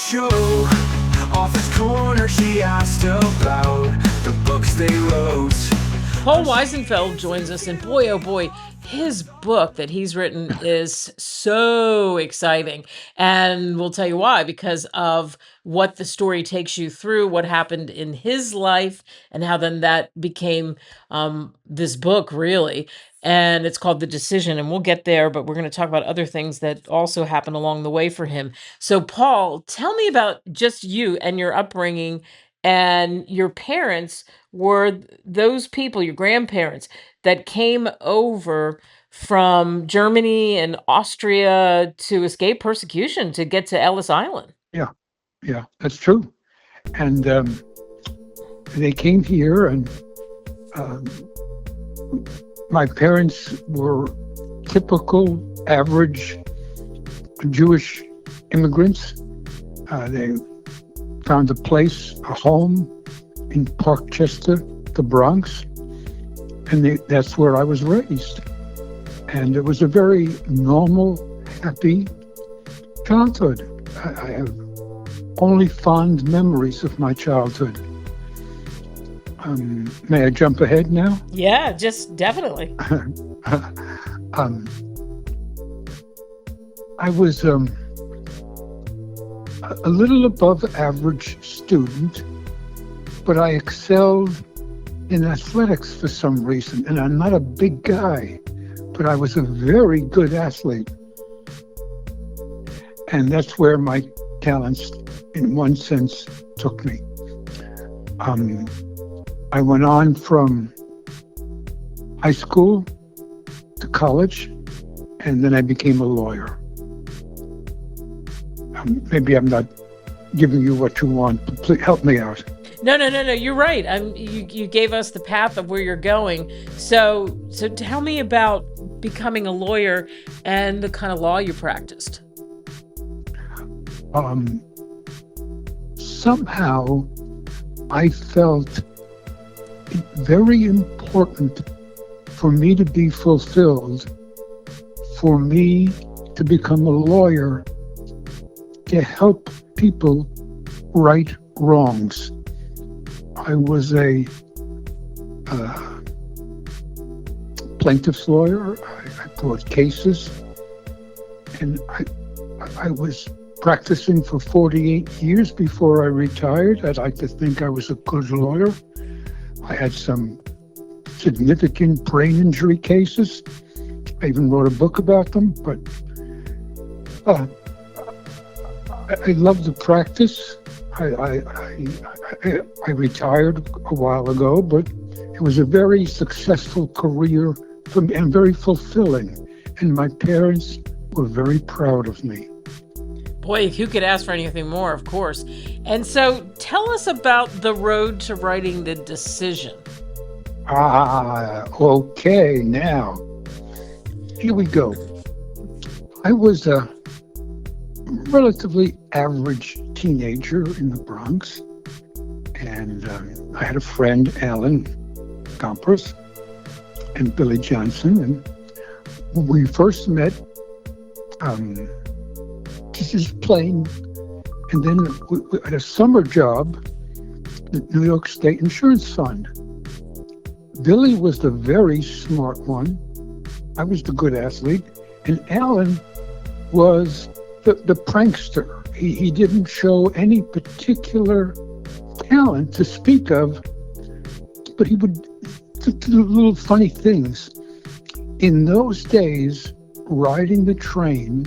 show. Office corner, she asked about the books they wrote. Paul Wiesenfeld joins us, and boy, oh boy, his book that he's written is so exciting. And we'll tell you why, because of what the story takes you through, what happened in his life, and how then that became this book, really. And it's called The Decision, and we'll get there, but we're going to talk about other things that also happened along the way for him. So, Paul, tell me about just you and your upbringing. And your parents were those people, your grandparents, that came over from Germany and Austria to escape persecution to get to Ellis Island. Yeah, that's true. And they came here, and my parents were typical, average Jewish immigrants. They found a place, a home in Parkchester, the Bronx, and that's where I was raised. And it was a very normal, happy childhood. I have only fond memories of my childhood. May I jump ahead now? Yeah, just definitely. I was a little above average student, but I excelled in athletics for some reason. And I'm not a big guy, but I was a very good athlete. And that's where my talents, in one sense, took me. I went on from high school to college, and then I became a lawyer. Maybe I'm not giving you what you want, but please help me out. No. You're right. You gave us the path of where you're going. So tell me about becoming a lawyer and the kind of law you practiced. Somehow I felt it very important for me to be fulfilled, for me to become a lawyer, to help people right wrongs. I was a plaintiff's lawyer. I brought cases, and I was practicing for 48 years before I retired. I'd like to think I was a good lawyer. I had some significant brain injury cases. I even wrote a book about them, but I love the practice. I retired a while ago, but it was a very successful career for me and very fulfilling. And my parents were very proud of me. Boy, who could ask for anything more, of course. And so tell us about the road to writing The Decision. Okay, now, here we go. I was a relatively average teenager in the Bronx, and I had a friend, Alan Gompers, and Billy Johnson, and when we first met, just playing, and then we had a summer job at the New York State Insurance Fund. Billy was the very smart one. I was the good athlete, and Alan was the prankster. He didn't show any particular talent to speak of, but he would do little funny things. In those days, riding the train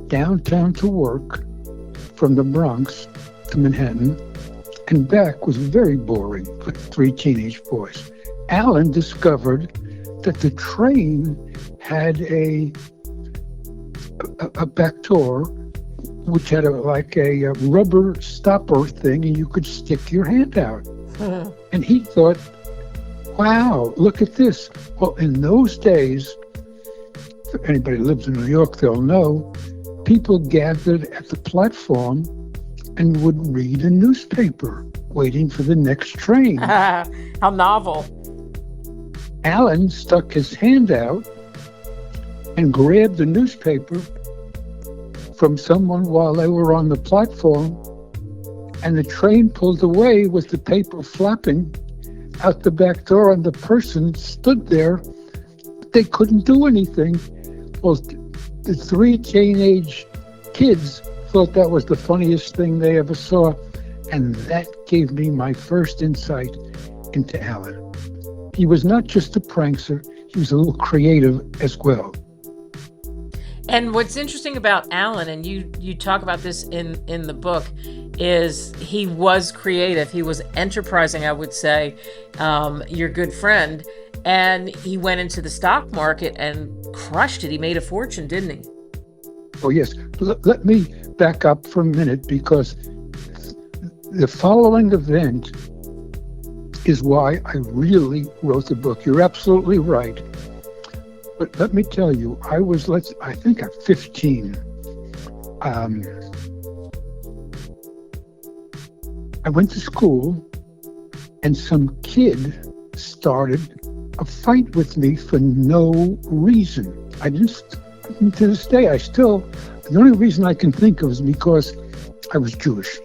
downtown to work from the Bronx to Manhattan and back was very boring for three teenage boys. Alan discovered that the train had a back door which had a rubber stopper thing, and you could stick your hand out. And he thought, wow, look at this. Well, in those days, if anybody who lives in New York, they'll know, people gathered at the platform and would read a newspaper, waiting for the next train. How novel. Alan stuck his hand out and grabbed the newspaper from someone while they were on the platform And the train pulled away with the paper flapping out the back door, and the person stood there. They couldn't do anything. Well, the three teenage kids thought that was the funniest thing they ever saw, and that gave me my first insight into Alan. He was not just a prankster, he was a little creative as well. And what's interesting about Alan, and you talk about this in the book, is he was creative. He was enterprising, I would say, your good friend. And he went into the stock market and crushed it. He made a fortune, didn't he? Oh, yes. Let me back up for a minute, because the following event is why I really wrote the book. You're absolutely right. But let me tell you, I think at 15, I went to school, and some kid started a fight with me for no reason. To this day, the only reason I can think of is because I was Jewish.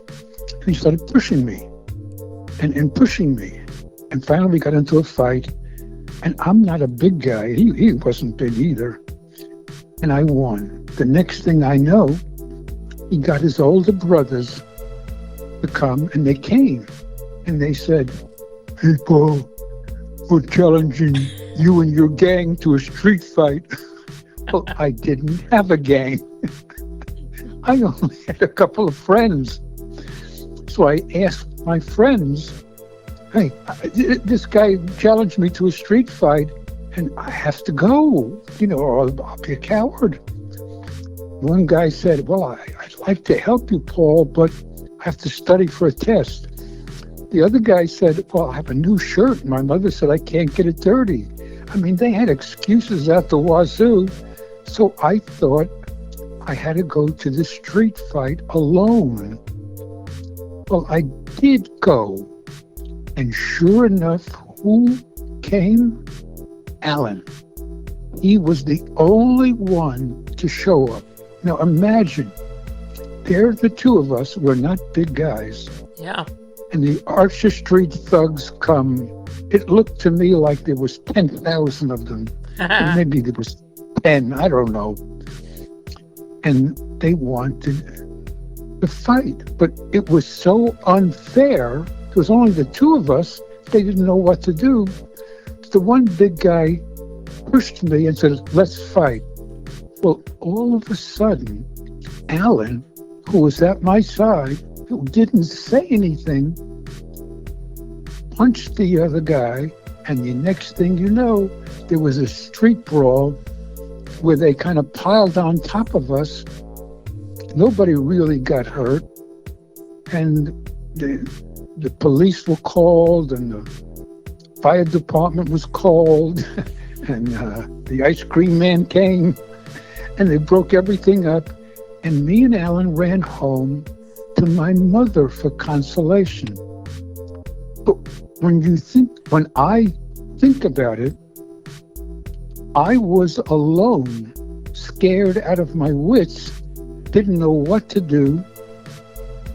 And he started pushing me and pushing me, and finally got into a fight. And I'm not a big guy. He wasn't big either. And I won. The next thing I know, he got his older brothers to come, and they came. And they said, "Hey, Paul, we're challenging you and your gang to a street fight." Well, I didn't have a gang. I only had a couple of friends. So I asked my friends, "Hey, this guy challenged me to a street fight, and I have to go, or I'll be a coward." One guy said, "Well, I'd like to help you, Paul, but I have to study for a test." The other guy said, "Well, I have a new shirt, and my mother said I can't get it dirty." I mean, they had excuses out the wazoo. So I thought I had to go to the street fight alone. Well, I did go. And sure enough, who came? Alan. He was the only one to show up. Now imagine, there the two of us were not big guys. Yeah. And the Archer Street thugs come. It looked to me like there was 10,000 of them. And maybe there was 10, I don't know. And they wanted to fight. But it was so unfair. It was only the two of us. They didn't know what to do. The one big guy pushed me and said, "Let's fight." Well, all of a sudden, Alan, who was at my side, who didn't say anything, punched the other guy. And the next thing you know, there was a street brawl where they kind of piled on top of us. Nobody really got hurt. And the police were called, and the fire department was called, and the ice cream man came, and they broke everything up. And me and Alan ran home to my mother for consolation. But when I think about it, I was alone, scared out of my wits, didn't know what to do.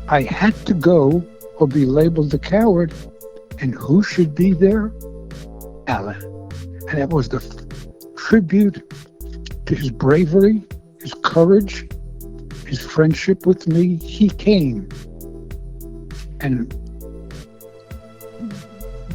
I had to go or be labeled a coward. And who should be there? Alan. And that was the tribute to his bravery, his courage, his friendship with me. He came. And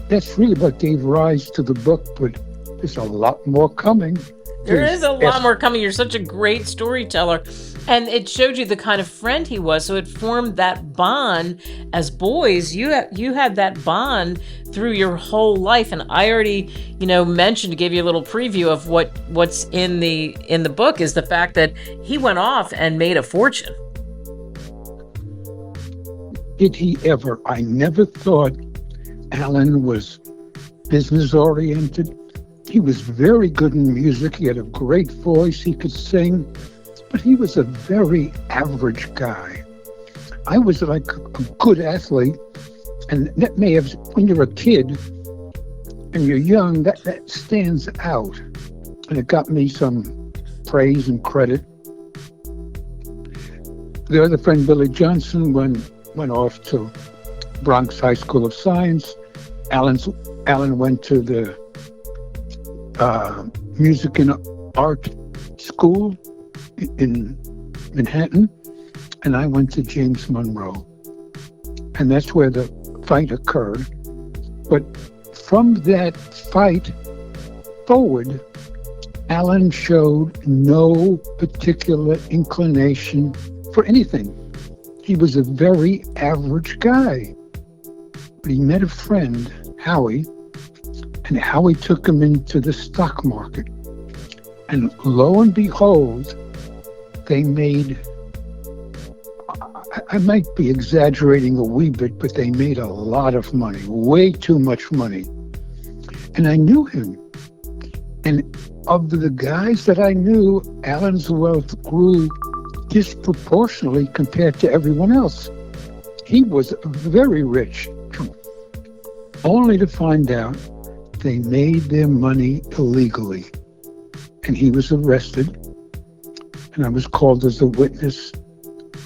that's really what gave rise to the book, but there's a lot more coming. There is a lot more coming. You're such a great storyteller. And it showed you the kind of friend he was. So it formed that bond as boys. You had that bond through your whole life. And I already, mentioned, to give you a little preview of what's in the book, is the fact that he went off and made a fortune. Did he ever? I never thought Alan was business oriented. He was very good in music. He had a great voice. He could sing. But he was a very average guy. I was like a good athlete. And that may have, when you're a kid and you're young, that stands out. And it got me some praise and credit. The other friend, Billy Johnson, when went off to Bronx High School of Science. Alan went to the Music and Art School in Manhattan, and I went to James Monroe. And that's where the fight occurred. But from that fight forward, Alan showed no particular inclination for anything. He was a very average guy. But he met a friend, Howie, and Howie took him into the stock market. And lo and behold, they made, I might be exaggerating a wee bit, but they made a lot of money, way too much money. And I knew him. And of the guys that I knew, Alan's wealth grew disproportionately compared to everyone else. He was very rich, only to find out they made their money illegally. And he was arrested, and I was called as a witness,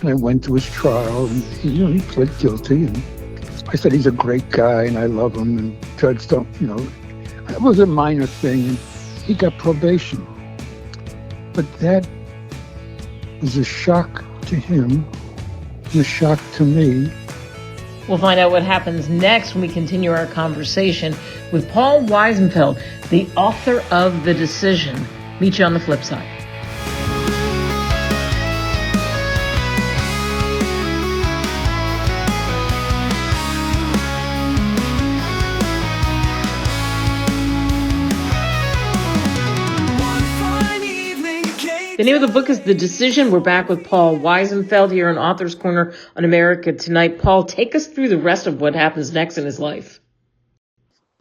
and I went to his trial, and he pled guilty, and I said he's a great guy, and I love him, and judge don't, it was a minor thing, and he got probation. But that was a shock to him, and a shock to me. We'll find out what happens next when we continue our conversation with Paul Wiesenfeld, the author of The Decision. Meet you on the flip side. The name of the book is The Decision. We're back with Paul Wiesenfeld here on Author's Corner on America Tonight. Paul, take us through the rest of what happens next in his life.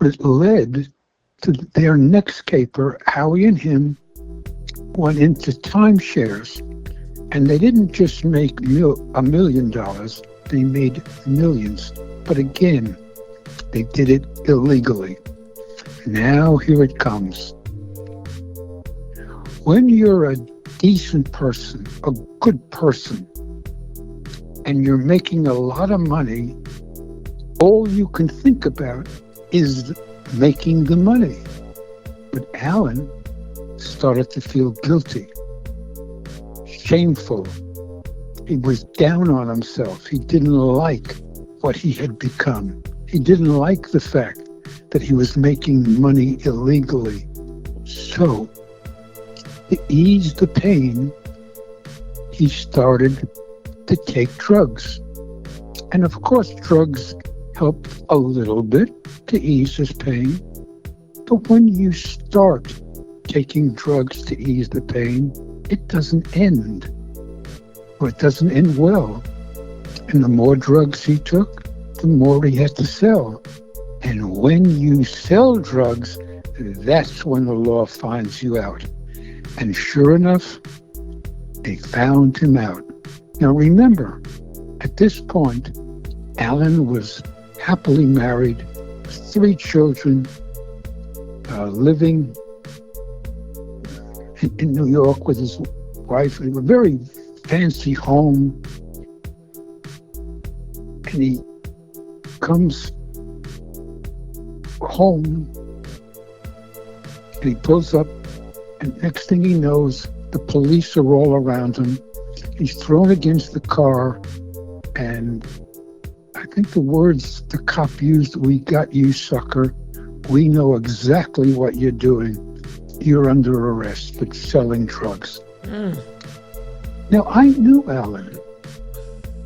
It led to their next caper. Howie and him went into timeshares, and they didn't just make $1 million, they made millions. But again, they did it illegally. Now here it comes. When you're a decent person, a good person, and you're making a lot of money, all you can think about is making the money. But Alan started to feel guilty, shameful. He was down on himself. He didn't like what he had become. He didn't like the fact that he was making money illegally. So, to ease the pain, he started to take drugs. And of course, drugs helped a little bit to ease his pain. But when you start taking drugs to ease the pain, it doesn't end. Or it doesn't end well. And the more drugs he took, the more he had to sell. And when you sell drugs, that's when the law finds you out. And sure enough, they found him out. Now remember, at this point, Alan was happily married, 3 children, living in New York with his wife in a very fancy home. And he comes home and he pulls up, and next thing he knows, the police are all around him. He's thrown against the car, and I think the words the cop used, "We got you, sucker. We know exactly what you're doing. You're under arrest for selling drugs." Now, I knew Alan,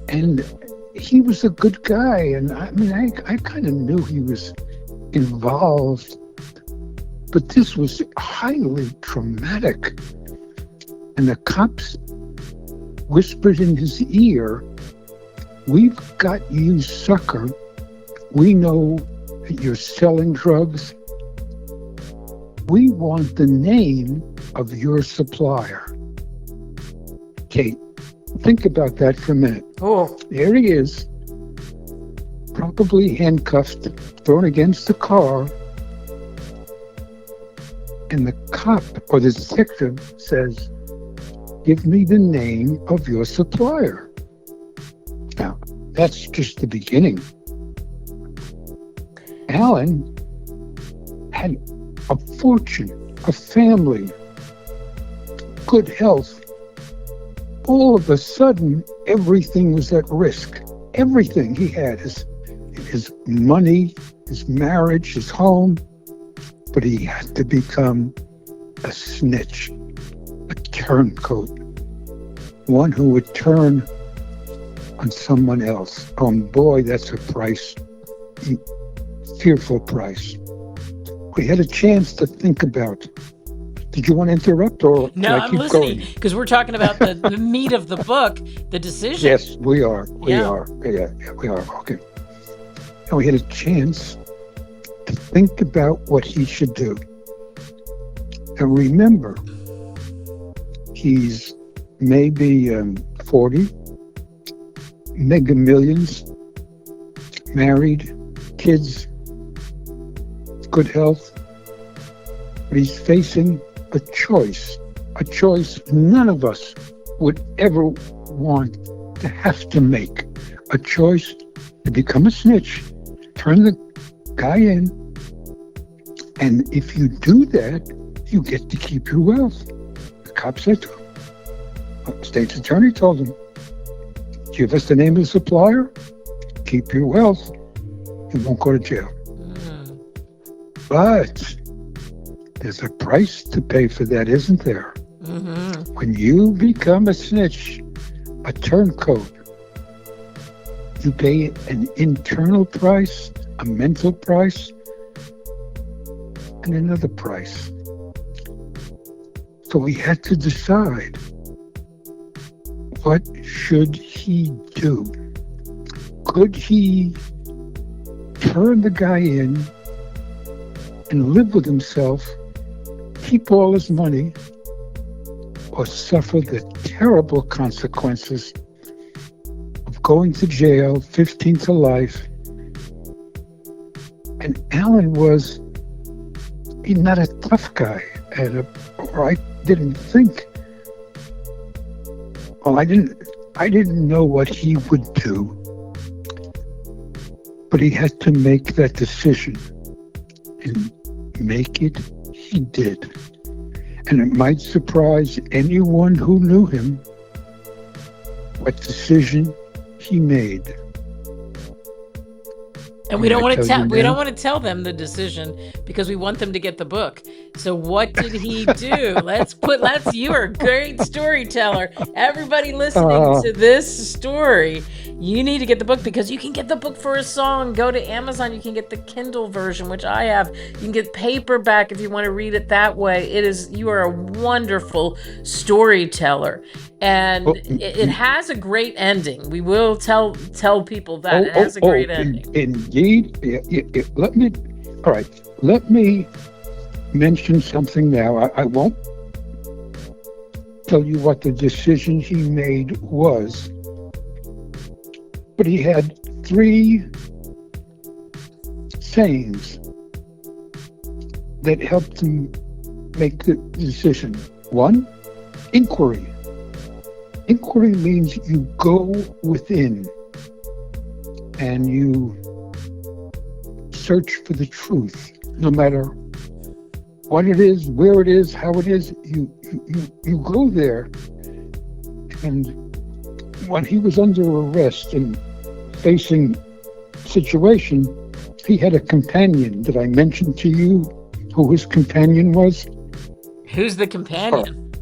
and he was a good guy, and I kind of knew he was involved, but this was highly traumatic. And the cops whispered in his ear, "We've got you, sucker. We know that you're selling drugs. We want the name of your supplier." Kate, think about that for a minute. Oh. There he is, probably handcuffed, thrown against the car, and the cop or the detective says, "Give me the name of your supplier." Now, that's just the beginning. Alan had a fortune, a family, good health. All of a sudden, everything was at risk. Everything he had, his money, his marriage, his home. But he had to become a snitch, a turncoat, one who would turn on someone else. Oh boy, that's a price, fearful price. We had a chance to think about. Did you want to interrupt, or No, should I I'm keep listening going? because we're talking about the meat of the book, the decision. Yes, we are. We Yeah. are. Yeah, we are. Okay. And we had a chance to think about what he should do. And remember, he's maybe 40, mega millions, married, kids, good health. But he's facing a choice none of us would ever want to have to make. A choice to become a snitch, turn the guy in, and if you do that, you get to keep your wealth. The cop said to him, the state's attorney told him, give us the name of the supplier, keep your wealth, you won't go to jail. But there's a price to pay for that, isn't there? Mm-hmm. When you become a snitch, a turncoat, you pay an internal price, a mental price, and another price. So we had to decide, what should he do? Could he turn the guy in and live with himself, keep all his money, or suffer the terrible consequences of going to jail, 15 to life? And Alan was, he's not a tough guy, or I didn't think. Well, I didn't know what he would do, but he had to make that decision, and make it he did. And it might surprise anyone who knew him what decision he made. And we don't want to tell you now? tell them the decision because we want them to get the book. So what did he do? You are a great storyteller. Everybody listening to this story, you need to get the book because you can get the book for a song. Go to Amazon, you can get the Kindle version, which I have. You can get paperback if you want to read it that way. You are a wonderful storyteller. And it has a great ending. We will tell people that it has a great ending. Indeed. Let me mention something now. I won't tell you what the decision he made was, but he had 3 sayings that helped him make the decision. 1, inquiry. Inquiry means you go within and you search for the truth, no matter what it is, where it is, how it is. You go there. And when he was under arrest and facing situation, he had a companion. Did I mention to you who his companion was? Who's the companion?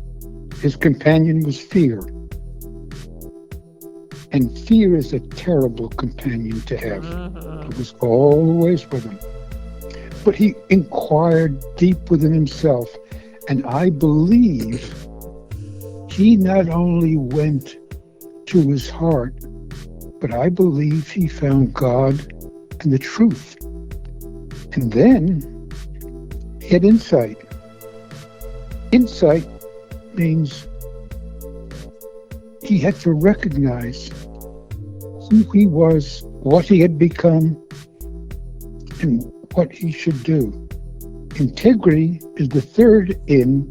His companion was fear. And fear is a terrible companion to have. It was always with him. But he inquired deep within himself. And I believe he not only went to his heart, but I believe he found God and the truth. And then he had insight. Insight means he had to recognize who he was, what he had become, and what he should do. Integrity is the 3rd in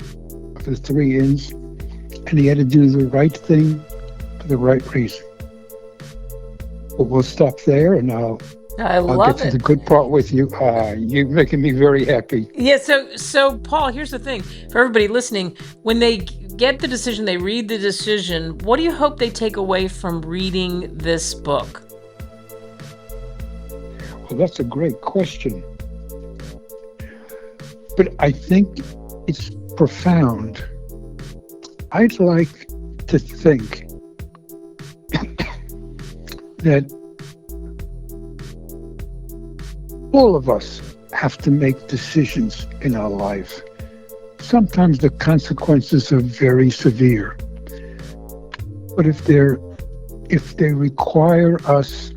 of the 3 ins, and he had to do the right thing for the right reason. But we'll stop there, and I I'll get love to the it. good part with you. You're making me very happy. Yeah, so Paul, here's the thing. For everybody listening, when they get the decision, they read the decision, what do you hope they take away from reading this book? Well, that's a great question. But I think it's profound. I'd like to think that all of us have to make decisions in our life. Sometimes the consequences are very severe. But if they require us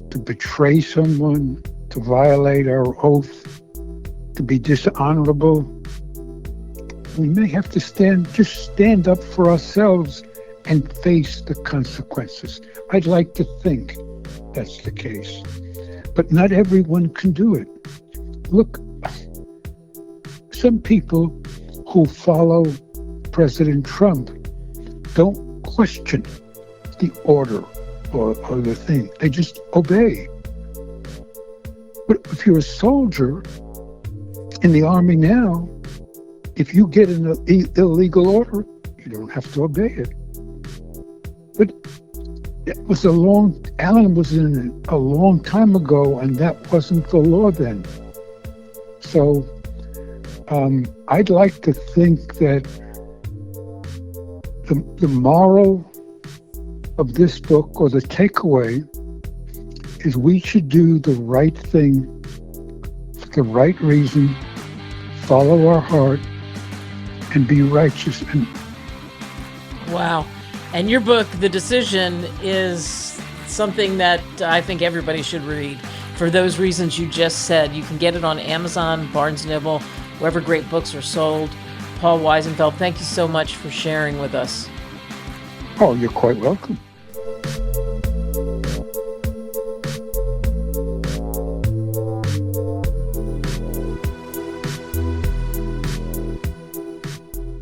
to betray someone, to violate our oath, to be dishonorable, we may have to stand up for ourselves and face the consequences. I'd like to think that's the case. But not everyone can do it. Look, some people who follow President Trump don't question the order or the thing. They just obey. But if you're a soldier in the army now, if you get an illegal order, you don't have to obey it. But it was Alan was in a long time ago, and that wasn't the law then. So I'd like to think that the moral of this book, or the takeaway, is we should do the right thing for the right reason, follow our heart, and be righteous. And Wow. And your book, The Decision, is something that I think everybody should read for those reasons you just said. You can get it on Amazon, Barnes & Noble, wherever great books are sold. Paul Wiesenfeld, thank you so much for sharing with us. oh, you're quite welcome.